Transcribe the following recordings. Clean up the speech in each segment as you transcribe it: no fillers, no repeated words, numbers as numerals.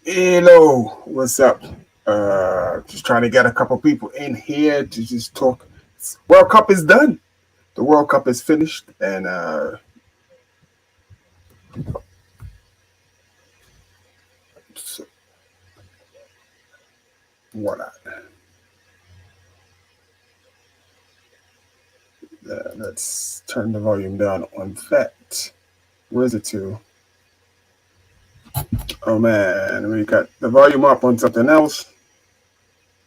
Hello, what's up? Just trying to get a couple people in here to just talk. World Cup is done. The World Cup is finished, and so, what? Let's turn the volume down on that. Where's it to? Oh man, we got the volume up on something else.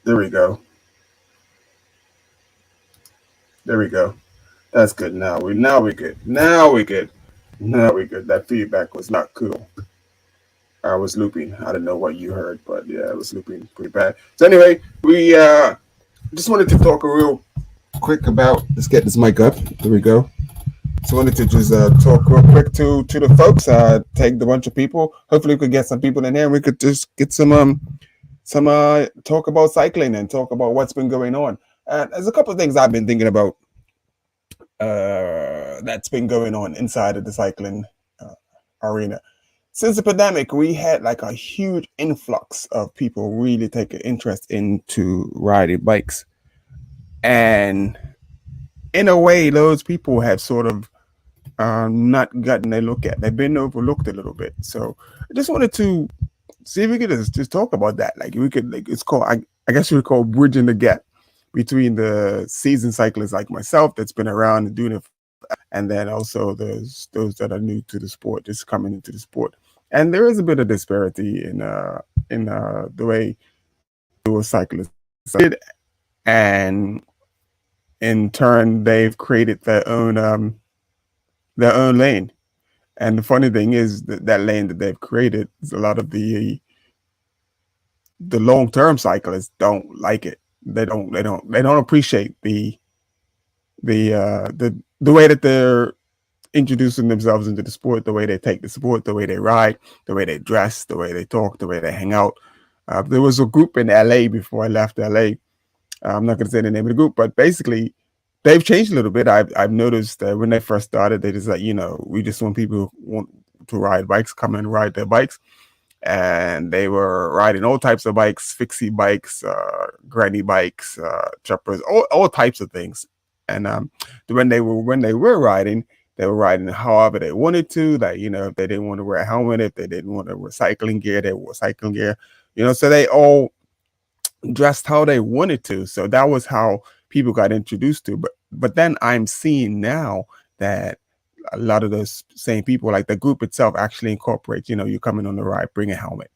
There we go. There we go. That's good. Now we good. Now we good. That feedback was not cool. I was looping. I don't know what you heard, but yeah, I was looping pretty bad. So anyway, we just wanted to talk a real quick about. Let's get this mic up. There we go. So wanted to just talk real quick to the folks. Tagged a bunch of people. Hopefully, we could get some people in there. And we could just get some talk about cycling and talk about what's been going on. There's a couple of things I've been thinking about that's been going on inside of the cycling uh, arena. Since the pandemic, we had like a huge influx of people really taking interest into riding bikes. And in a way, those people have sort of not gotten a look at. They've been overlooked a little bit. So I just wanted to see if we could just talk about that. Like we could like it's called I guess you would call bridging the gap between the seasoned cyclists like myself that's been around and doing it, and then also those that are new to the sport, just coming into the sport. And there is a bit of disparity in the way those cyclists did, and in turn they've created their own lane. And the funny thing is that that lane that they've created is a lot of the long term cyclists don't like it. They don't appreciate the way that they're introducing themselves into the sport, the way they take the sport, the way they ride, the way they dress, the way they talk, the way they hang out. There was a group in LA before I left LA. I'm not going to say the name of the group, but basically they've changed a little bit. I've noticed that when they first started, they just like, we just want people who want to ride bikes, come and ride their bikes. And they were riding all types of bikes, fixie bikes, granny bikes, choppers, all types of things. And when they were riding, they were riding however they wanted to. Like if they didn't want to wear a helmet, if they didn't want to wear cycling gear, they wore cycling gear. So they all dressed how they wanted to. So that was how people got introduced to. But then I'm seeing now that a lot of those same people, like the group itself, actually incorporate. You coming on the ride, bring a helmet.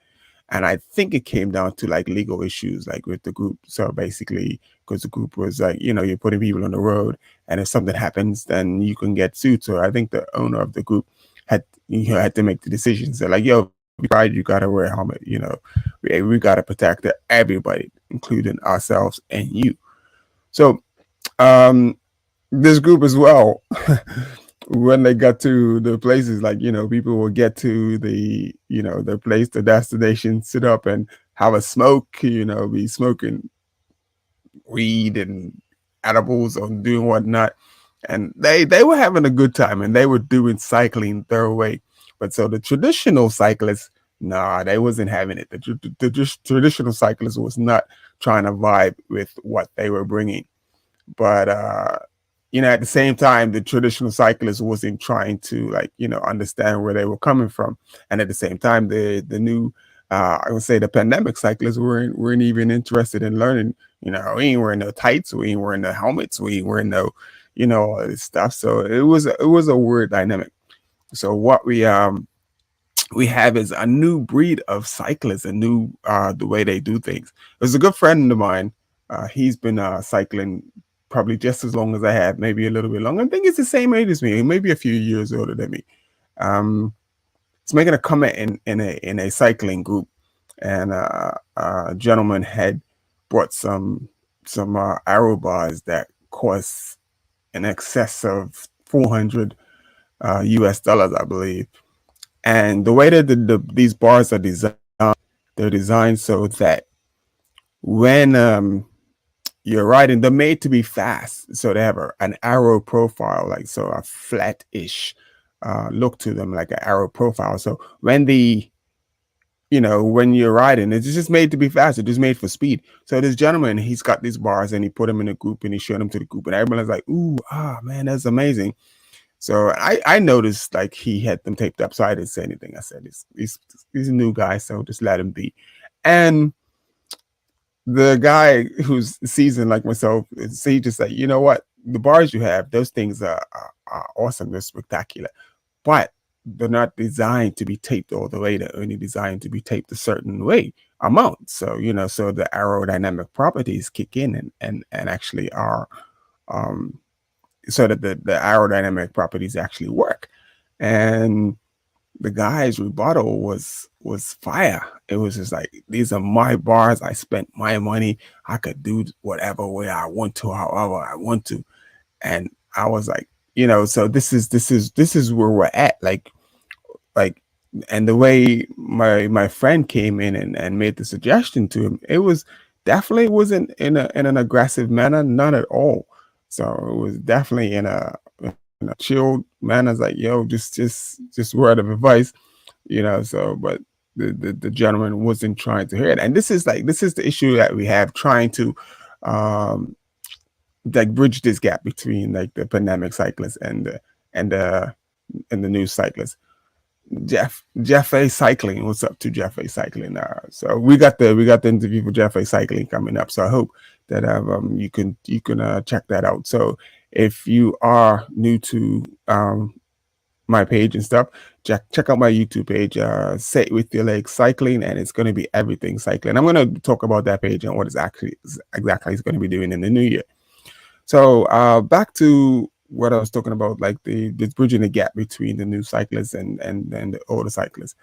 And I think it came down to like legal issues, like with the group. So basically, because the group was like, you're putting people on the road, and if something happens, then you can get sued. So I think the owner of the group had to make the decision. So like, yo, ride, you gotta wear a helmet. We gotta protect everybody, including ourselves and you. So this group as well. When they got to the places, like people will get to the place, the destination, sit up and have a smoke, be smoking weed and edibles or doing whatnot. And they were having a good time, and they were doing cycling their way. But so the traditional cyclists, nah, they wasn't having it. The traditional cyclist was not trying to vibe with what they were bringing. But at the same time, the traditional cyclist wasn't trying to like understand where they were coming from. And at the same time, the new I would say the pandemic cyclists weren't even interested in learning. We ain't wearing no tights, we ain't wearing no helmets, we ain't wearing no all this stuff. So it was a weird dynamic. So what we have is a new breed of cyclists, a new the way they do things. There's a good friend of mine. He's been cycling probably just as long as I have, maybe a little bit longer. I think it's the same age as me, maybe a few years older than me. It's making a comment in a cycling group, and a gentleman had brought some arrow bars that cost in excess of 400 US dollars, I believe. And the way that these bars are designed, they're designed so that when you're riding, they're made to be fast. So they have an arrow profile, like so a flat-ish look to them, like an arrow profile. So when the when you're riding, it's just made to be fast. It's just made for speed. So this gentleman, he's got these bars and he put them in a group and he showed them to the group and everyone's like, ooh, man, that's amazing. So I noticed like he had them taped up. So I didn't say anything. I said, he's a new guy, so just let him be. And the guy who's seasoned like myself, he just like, you know what? The bars you have, those things are awesome. They're spectacular, but they're not designed to be taped all the way. They're only designed to be taped a certain way amount. So, so the aerodynamic properties kick in and actually are, um, so that the aerodynamic properties actually work. And the guy's rebuttal was fire. It was just like, these are my bars. I spent my money. I could do whatever way I want to, however I want to. And I was like, so this is where we're at. Like, and the way my friend came in and made the suggestion to him, it was definitely wasn't in an aggressive manner, not at all. So it was definitely in a chilled manner. It's like, yo, just word of advice, so but the gentleman wasn't trying to hear it. And this is the issue that we have, trying to um like bridge this gap between like the pandemic cyclists and the and the new cyclists. Jeff A Cycling. What's up to Jeff A Cycling? So we got the interview for Jeff A Cycling coming up. So I hope that you can check that out. So if you are new to my page and stuff, check out my YouTube page, Say It With Your Legs Cycling, and it's going to be everything cycling. I'm going to talk about that page and what it's actually exactly is going to be doing in the new year. So back to what I was talking about, like the bridging the gap between the new cyclists and the older cyclists.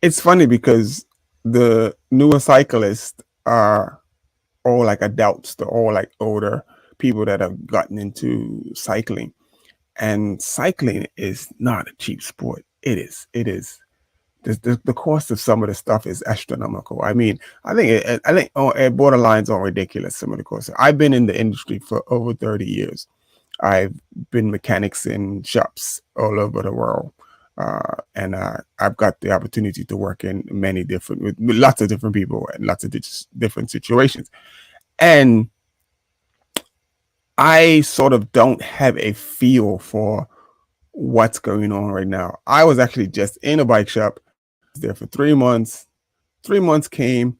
It's funny because the newer cyclists are all like adults. They're all like older people that have gotten into cycling, and cycling is not a cheap sport. It is. The cost of some of the stuff is astronomical. I mean, I think it borderlines on ridiculous. Some of the costs. I've been in the industry for over 30 years. I've been mechanics in shops all over the world, and I've got the opportunity to work in many different with lots of different people and lots of different situations. And I sort of don't have a feel for what's going on right now. I was actually just in a bike shop there for 3 months. 3 months came,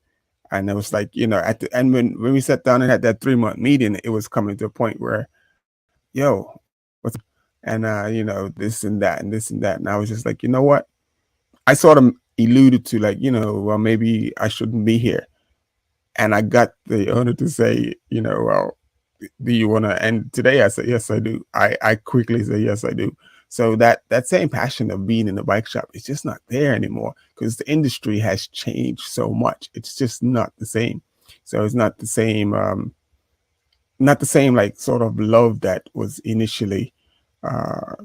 and it was like, at the end, when we sat down and had that 3 month meeting, it was coming to a point where, yo, what's, and this and that and this and that. And I was just like, you know what? I sort of alluded to like, well, maybe I shouldn't be here. And I got the owner to say, well, do you want to end today? I said, yes, I do. I quickly say, yes, I do. So that same passion of being in the bike shop is just not there anymore, because the industry has changed so much. It's just not the same. So it's not the same, like sort of love that was initially, uh,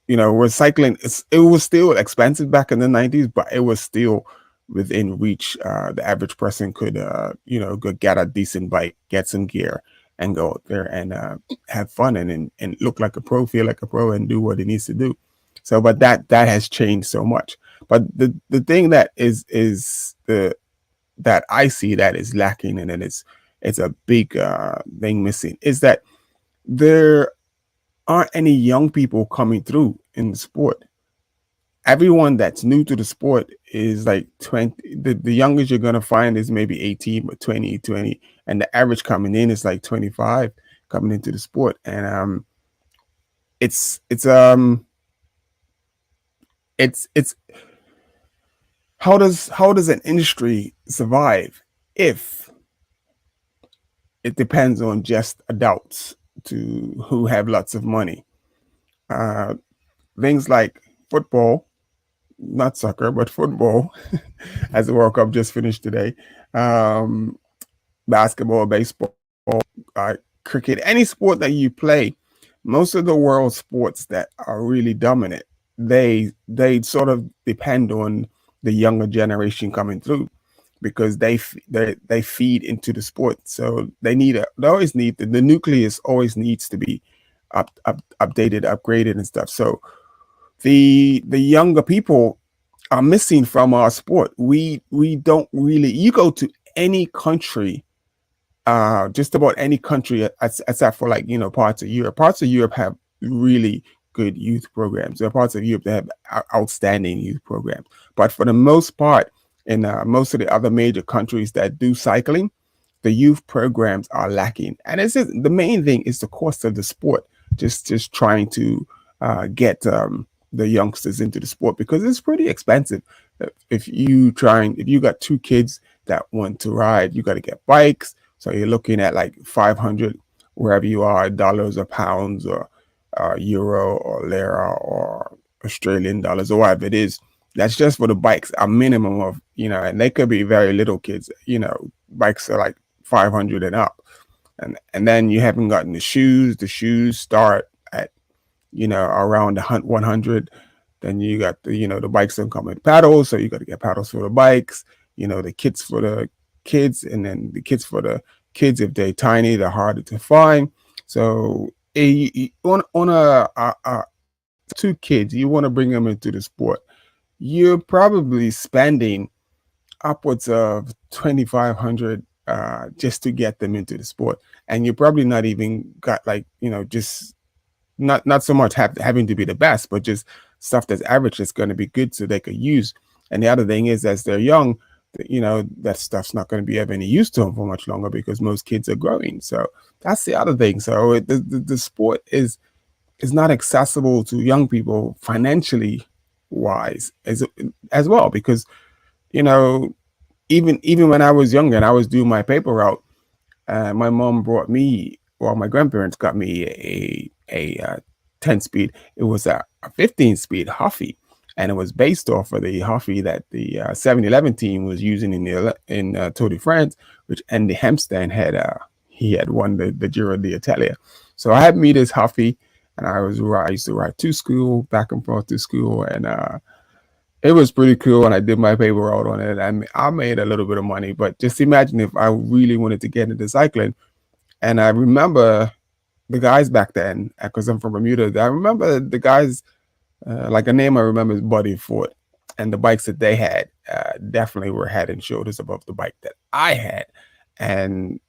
where cycling, it was still expensive back in the 90s, but it was still within reach. The average person could, go get a decent bike, get some gear, and go out there and have fun and look like a pro, feel like a pro, and do what he needs to do. So, but that has changed so much. But the thing that is the that I see that is lacking, and then it's a big thing missing, is that there aren't any young people coming through in the sport. Everyone that's new to the sport is like 20. The youngest you're going to find is maybe 18, but 20, and the average coming in is like 25 coming into the sport. And it's how does an industry survive if it depends on just adults to who have lots of money? uh Things like football, not soccer, but football, as the World Cup just finished today. Um, Basketball, baseball, uh, cricket, any sport that you play, most of the world sports that are really dominant, they sort of depend on the younger generation coming through, because they feed into the sport. So they always need the nucleus always needs to be updated, upgraded, and stuff. So the younger people are missing from our sport. We don't really. You go to any country, just about any country, except for like parts of Europe. Parts of Europe have really good youth programs. There are parts of Europe that have outstanding youth programs. But for the most part, in most of the other major countries that do cycling, the youth programs are lacking. And it's just, the main thing is the cost of the sport. Just trying to get the youngsters into the sport because it's pretty expensive. If you got two kids that want to ride, you got to get bikes. So you're looking at like 500 wherever you are, dollars or pounds or euro or lira or Australian dollars or whatever it is. That's just for the bikes, a minimum of, and they could be very little kids, bikes are like 500 and up. And then you haven't gotten the shoes. The shoes start at, around 100. Then you got the bikes don't come with paddles. So you got to get paddles for the bikes, the kits for the kids, and then the kits for the kids, if they're tiny, they're harder to find. So on two kids, you want to bring them into the sport, you're probably spending upwards of 2,500 just to get them into the sport, and you probably not even got like just not so much having to be the best, but just stuff that's average that's going to be good so they could use. And the other thing is, as they're young, that stuff's not going to be of any use to them for much longer because most kids are growing. So that's the other thing. So the sport is not accessible to young people financially wise as well, because even when I was younger and I was doing my paper route, my mom brought me, well, my grandparents got me a 10 speed. It was a 15 speed Huffy, and it was based off of the Huffy that the 7-Eleven team was using in Tour de France, which Andy Hempstead had. He had won the Giro d'Italia. So I had me this Huffy, and I used to ride to school, back and forth to school, and it was pretty cool. And I did my paper route on it, and I made a little bit of money. But just imagine if I really wanted to get into cycling. And I remember the guys back then, because I'm from Bermuda, I remember the guys, like a name I remember is Buddy Ford, and the bikes that they had definitely were head and shoulders above the bike that I had. And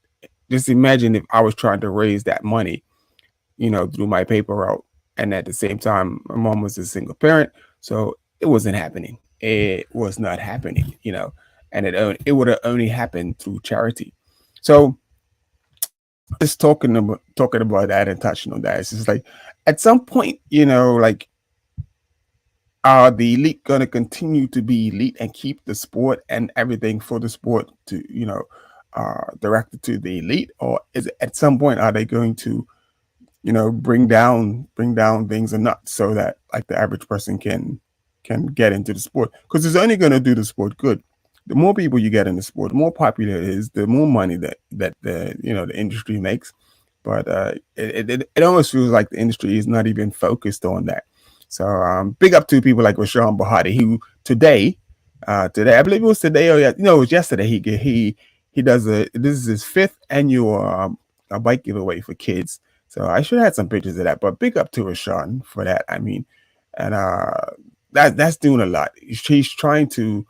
just imagine if I was trying to raise that money, through my paper route, and at the same time, my mom was a single parent, so it wasn't happening. It was not happening, and it would have only happened through charity. So just talking about that and touching on that, it's just like at some point, like, are the elite going to continue to be elite and keep the sport and everything for the sport to directed to the elite, or is it, at some point, are they going to bring down things enough so that like the average person can get into the sport? Because it's only going to do the sport good. The more people you get in the sport, the more popular it is, the more money that the the industry makes. But it almost feels like the industry is not even focused on that. So big up to people like Rashawn Bahati, who today, I believe it was today, or it was yesterday. He does this is his 5th annual a bike giveaway for kids. So I should have had some pictures of that. But big up to Rashawn for that. I mean, and that's doing a lot. He's trying to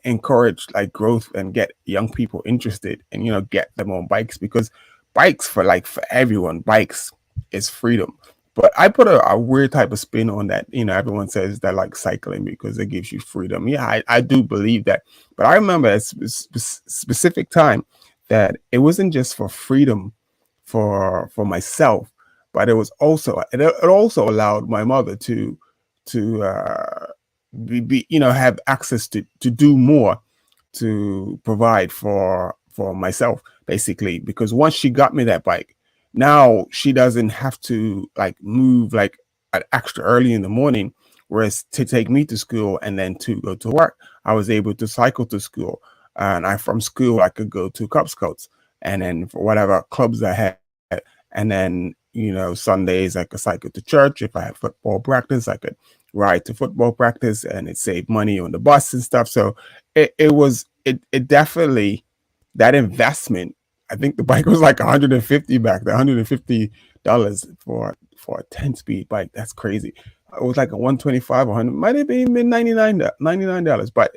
encourage like growth and get young people interested and get them on bikes, because bikes for everyone, bikes is freedom. But I put a weird type of spin on that. Everyone says that like cycling because it gives you freedom. Yeah, I do believe that. But I remember a specific time that it wasn't just for freedom for myself, but it also allowed my mother to be have access to do more, to provide for myself, basically, because once she got me that bike, now she doesn't have to like move like extra early in the morning, whereas to take me to school and then to go to work, I was able to cycle to school, and from school I could go to Cub Scouts, and then for whatever clubs I had, and then Sundays I could cycle to church. If I had football practice, I could ride to football practice, and it saved money on the bus and stuff. So it definitely, that investment I think the bike was like 150 back then, $150 for a 10-speed bike. That's crazy. It was like a 125, 100, might have been $99, but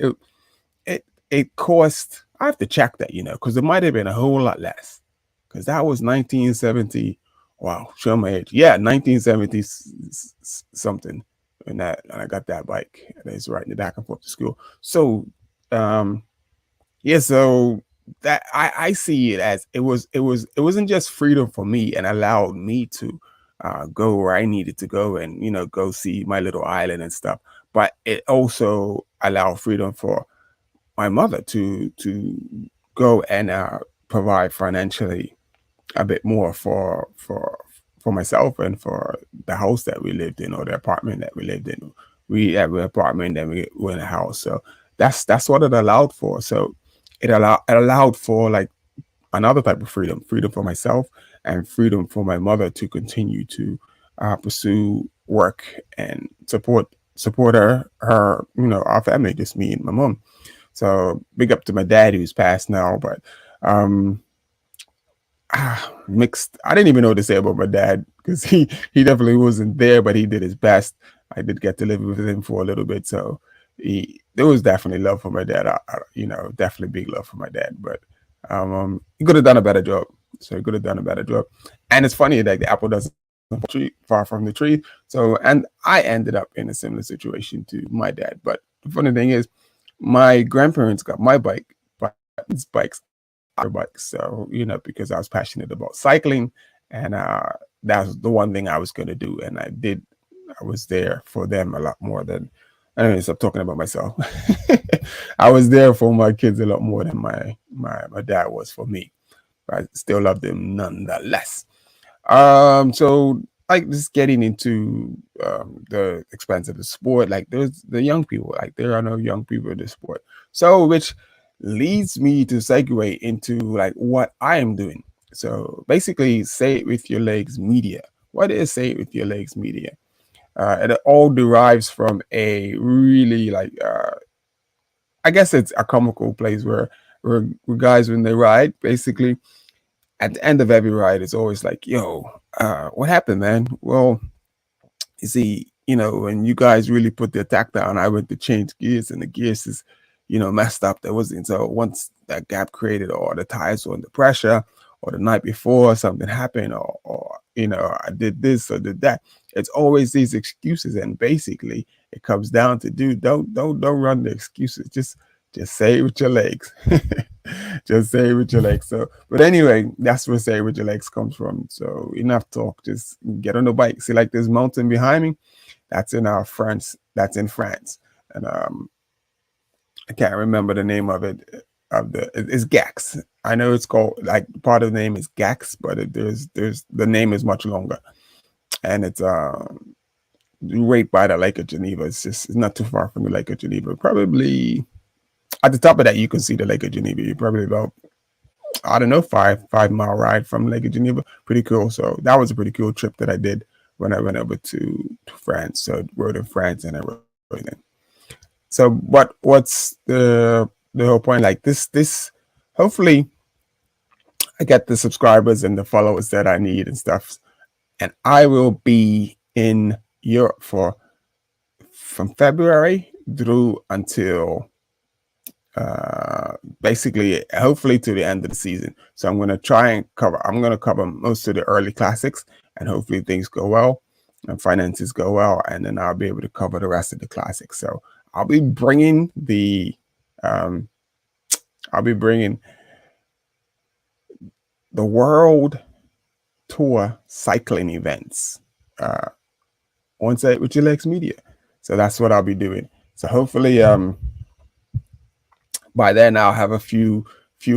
it cost. I have to check that, because it might have been a whole lot less, because that was 1970. Wow, show my age. Yeah, 1970 something, and I got that bike. And it's riding it back and forth to school. So, yeah, so that I see it as it wasn't just freedom for me and allowed me to go where I needed to go and go see my little island and stuff, but it also allowed freedom for my mother to go and provide financially a bit more for myself and for the house that we lived in, or the apartment that we lived in. We had an apartment, then we were in a house. So that's what it allowed for. So it allowed for like another type of freedom for myself, and freedom for my mother to continue to pursue work and support our family, just me and my mom. So big up to my dad, who's passed now, but um mixed. I didn't even know what to say about my dad, because he definitely wasn't there, but he did his best. I did get to live with him for a little bit, so there was definitely love for my dad. Definitely big love for my dad, but he could have done a better job. So he could have done a better job. And it's funny that the apple doesn't fall far from the tree. So, and I ended up in a similar situation to my dad. But the funny thing is, my grandparents got my bike, but his bikes are bikes. So, because I was passionate about cycling, and that's the one thing I was going to do. And I did. I was there for them a lot more than. I don't stop talking about myself. I was there for my kids a lot more than my dad was for me. But I still love them nonetheless. So like just getting into the expense of the sport, like there's the young people, like there are no young people in the sport. So which leads me to segue into like what I am doing. So basically, Say It With Your Legs Media. What is Say It With Your Legs Media? It all derives from a really I guess it's a comical place where guys, when they ride, basically at the end of every ride, it's always like, yo, what happened, man? Well, you see, when you guys really put the attack down, I went to change gears, and the gears is, messed up. There wasn't. So once that gap created, or the tires were under pressure, or the night before something happened, or I did this or did that. It's always these excuses, and basically it comes down to, dude, don't run the excuses. Just say it with your legs. Just say it with your legs. So, but anyway, that's where Say It With Your Legs comes from. So enough talk. Just get on the bike. See, like this mountain behind me, that's in France. That's in France, and I can't remember the name of it. It's Gax. I know it's called, like, part of the name is Gax, but there's the name is much longer, and it's right by the Lake of Geneva. It's not too far from the Lake of Geneva. Probably at the top of that, you can see the Lake of Geneva. You're probably about, I don't know, 5 mile ride from Lake of Geneva. Pretty cool. So that was a pretty cool trip that I did when I went over to France. So I rode in France, and I rode in. So what's the whole point? Like this hopefully I get the subscribers and the followers that I need and stuff. And I will be in Europe from February through until basically hopefully to the end of the season. So I'm going to cover most of the early classics, and hopefully things go well and finances go well, and then I'll be able to cover the rest of the classics. So I'll be bringing the world tour cycling events on Say It With Your Legs Media. So that's what I'll be doing. So hopefully by then I'll have a few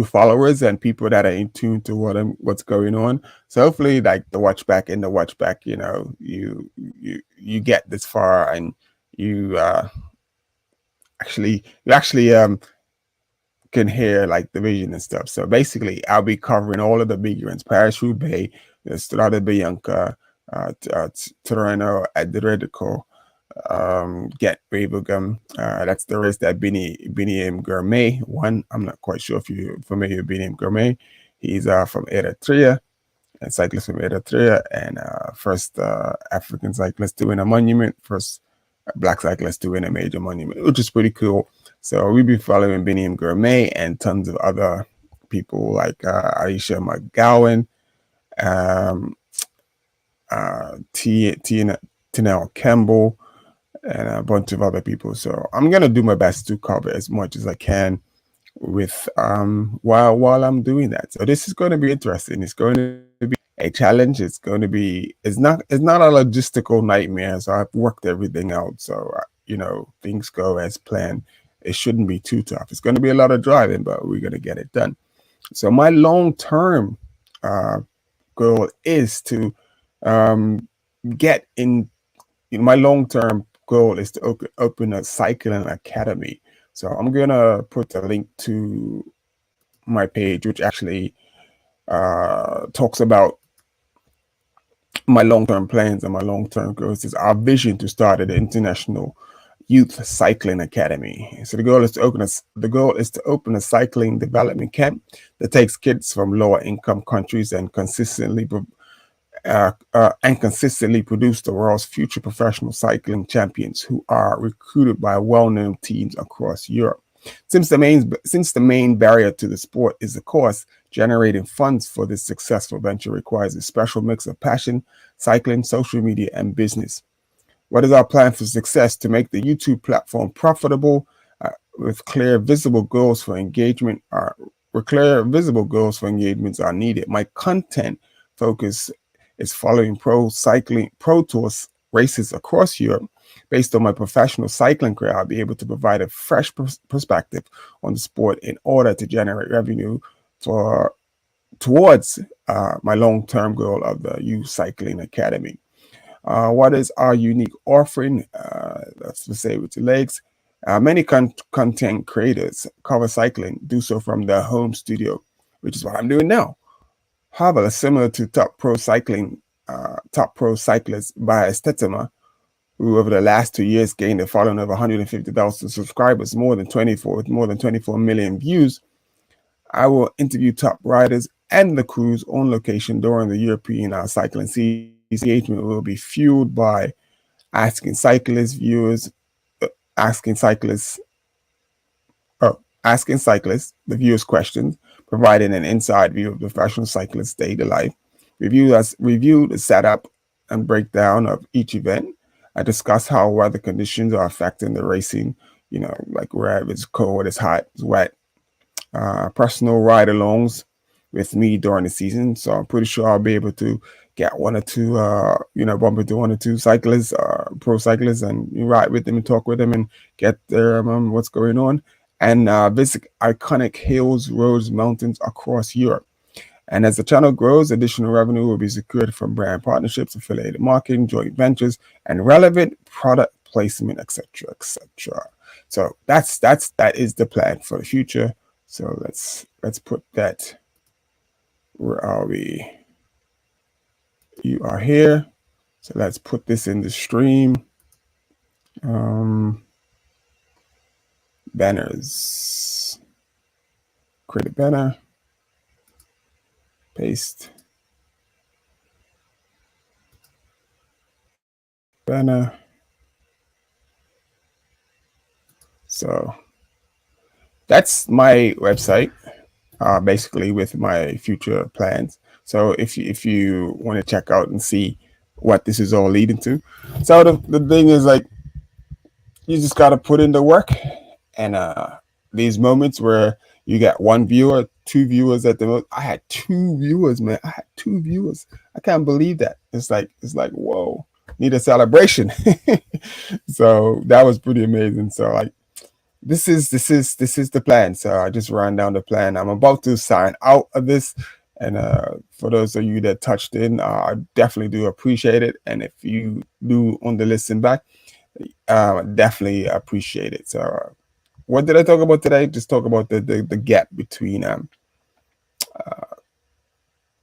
followers and people that are in tune to what's going on. So hopefully, like the watch back, you get this far, and you actually can hear like the vision and stuff. So basically, I'll be covering all of the big events: Paris-Roubaix, Strade Bianca, Tirreno Adriatico, Get Wevelgem. That's the race that Biniam Gourmet won. I'm not quite sure if you're familiar with Biniam Gourmet. He's from Eritrea, a cyclist from Eritrea, and first African cyclist to win a monument, first black cyclist to win a major monument, which is pretty cool. So we'll be following Biniam Gourmet and tons of other people like Aisha McGowan, um, Tinell Campbell, and a bunch of other people. So I'm gonna do my best to cover as much as I can with while I'm doing that. So this is going to be interesting. It's going to be a challenge. It's going to be it's not a logistical nightmare. So I've worked everything out. So things go as planned. It shouldn't be too tough. It's going to be a lot of driving, but we're going to get it done. So my long-term goal is to get in. My long-term goal is to open a cycling academy. So I'm gonna put a link to my page, which actually talks about my long-term plans and my long-term goals. Is our vision to start an international youth cycling academy. So the goal is to open a cycling development camp that takes kids from lower income countries and consistently produce the world's future professional cycling champions who are recruited by well-known teams across Europe. Since the main barrier to the sport is the cost, generating funds for this successful venture requires a special mix of passion, cycling, social media, and business. What is our plan for success? To make the YouTube platform profitable with clear, visible goals for engagement engagements are needed. My content focus is following pro tours races across Europe. Based on my professional cycling career, I'll be able to provide a fresh perspective on the sport in order to generate revenue towards my long-term goal of the Youth Cycling Academy. What is our unique offering? That's to say with your legs. Many content creators cover cycling, do so from their home studio, which is what I'm doing now. However, similar to top pro cyclist by Stetema, who over the last 2 years gained a following of 150,000 subscribers, more than 24 million views, I will interview top riders and the crews on location during the European cycling season. Engagement will be fueled by asking cyclists, the viewers questions, providing an inside view of the professional cyclist's daily life, review the setup and breakdown of each event. I discuss how weather conditions are affecting the racing, like wherever it's cold, it's hot, it's wet. Personal ride-alongs with me during the season. So I'm pretty sure I'll be able to get one or two, bump into one or two cyclists, pro cyclists, and ride with them and talk with them and get their what's going on. And visit iconic hills, roads, mountains across Europe. And as the channel grows, additional revenue will be secured from brand partnerships, affiliated marketing, joint ventures, and relevant product placement, etc., etc. So that is the plan for the future. So let's put that. Where are we? You are here. So let's put this in the stream. Banners. Create a banner. Paste. Banner. So that's my website, basically with my future plans. So if you want to check out and see what this is all leading to. So the thing is, like, you just got to put in the work, and these moments where you got one viewer, two viewers at the most. I had two viewers, man. I had two viewers. I can't believe that. It's like whoa, need a celebration. So that was pretty amazing. So like, this is the plan. So I just ran down the plan. I'm about to sign out of this. And for those of you that touched in, I definitely do appreciate it. And if you do on the listen back, definitely appreciate it. So what did I talk about today? Just talk about the gap between the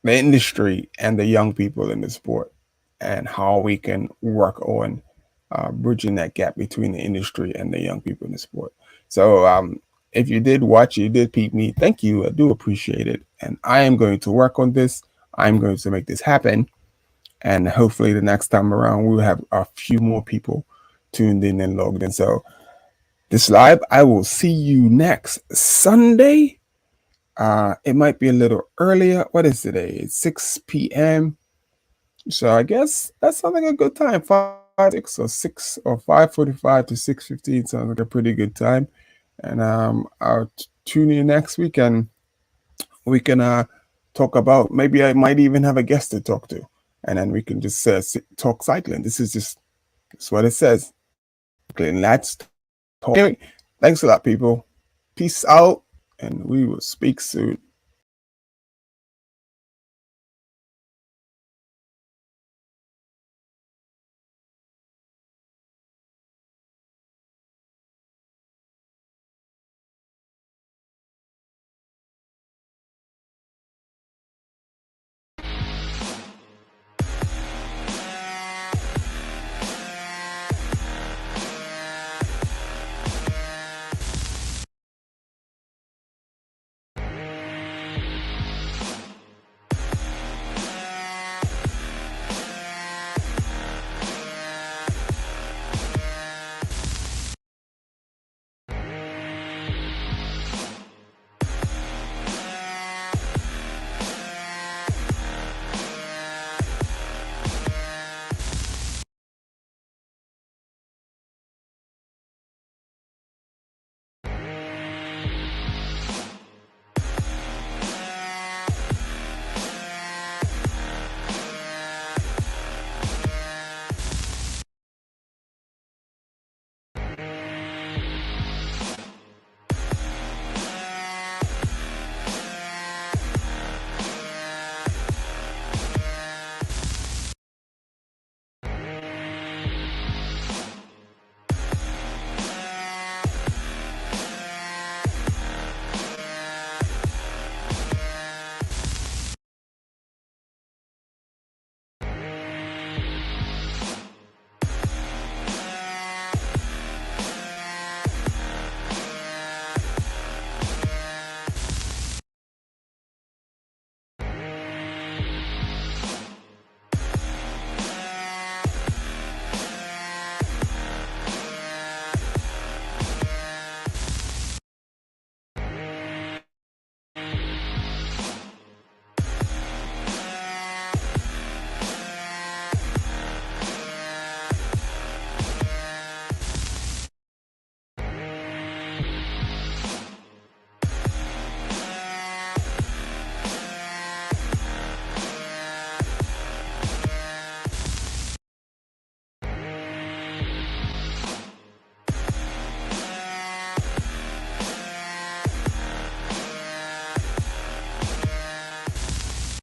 industry and the young people in the sport, and how we can work on bridging that gap between the industry and the young people in the sport. So if you did watch, you did peep me, thank you. I do appreciate it. And I am going to work on this. I'm going to make this happen. And hopefully the next time around, we'll have a few more people tuned in and logged in. So this live, I will see you next Sunday. It might be a little earlier. What is today? It's 6 p.m. So I guess that sounds like a good time. 6 or 5:45 to 6:15 sounds like a pretty good time. And I'll tune in next week, and we can talk about, maybe I might even have a guest to talk to, and then we can just talk cycling. This is just, that's what it says. Let's talk. Anyway, thanks a lot, people. Peace out, and we will speak soon.